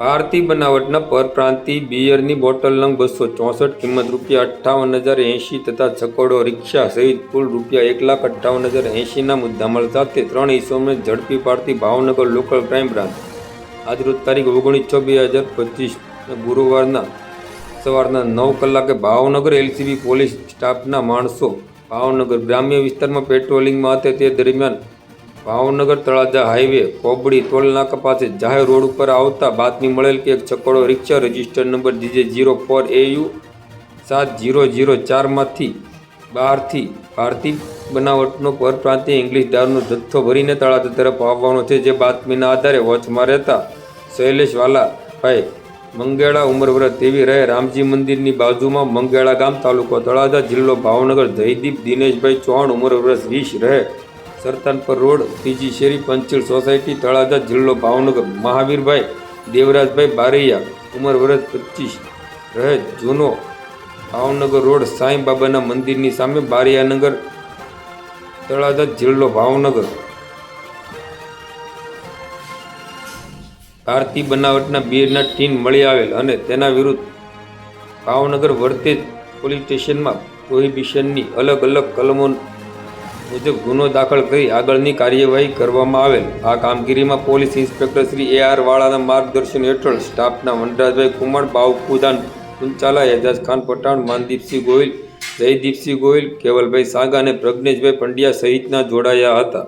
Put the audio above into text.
ભારતીય બનાવટના પરપ્રાંતીય બિયરની બોટલ નંગ 264, કિંમત ₹58,080 તથા છકડો રિક્ષા સહિત કુલ ₹1,58,080ના મુદ્દામાલ સાથે 3 ઇસમોને ઝડપી પાડતી ભાવનગર લોકલ ક્રાઇમ બ્રાન્ચ આજરોજ તારીખ 19/6/2025 ગુરુવારના સવારના 9 કલાકે ભાવનગર એલસીબી પોલીસ સ્ટાફના માણસો ભાવનગર ગ્રામ્ય વિસ્તારમાં પેટ્રોલિંગમાં હતા. તે દરમિયાન ભાવનગર તળાજા હાઈવે કોબડી ટોલનાકા પાસે જાહેર રોડ ઉપર આવતા બાતમી મળેલ કે એક છકડો રિક્ષા રજિસ્ટર નંબર DJ04AU 7004માંથી બહારથી ભારતીય બનાવટનો પરપ્રાંતીય ઇંગ્લિશ દારૂનો જથ્થો ભરીને તળાજા તરફ આવવાનો છે. જે બાતમીના આધારે વોચમાં રહેતા શૈલેષ વાલાભાઈ મંગેળા ઉંમર વર્ષ 23 રહે રામજી મંદિરની બાજુમાં મંગેળા ગામ તાલુકો તળાજા જિલ્લો ભાવનગર જયદીપ દિનેશભાઈ ચૌહાણ ઉંમર વર્ષ 20 રહે સરતાનપર રોડ ત્રીજી શેરી પંચીલ સોસાયટી તળાજા જિલ્લો ભાવનગર મહાવીરભાઈ દેવરાજભાઈ બારૈયા ઉંમર વર્ષ 25 રહે જૂનો ભાવનગર રોડ સાંઈ બાબાના મંદિરની સામે બારિયાનગર તળાજા જિલ્લો ભાવનગર ભારતીય બનાવટના બિયરના ટીન મળી આવેલ અને તેના વિરુદ્ધ ભાવનગર વર્તેજ પોલીસ સ્ટેશનમાં પ્રોહિબિશનની અલગ અલગ કલમો મુજબ ગુનો દાખલ કરી આગળની કાર્યવાહી કરવામાં આવેલ. આ કામગીરીમાં પોલીસ ઇન્સ્પેક્ટર શ્રી AR વાળાના માર્ગદર્શન હેઠળ સ્ટાફના વનરાજભાઈ કુમાર, બાવકુદાન કુંચાલા, એજાજ ખાન પઠાણ, માનદીપસિંહ ગોહિલ, જયદીપસિંહ ગોહિલ, કેવલભાઈ સાગા અને પ્રજ્ઞેશભાઈ પંડ્યા સહિતના જોડાયા હતા.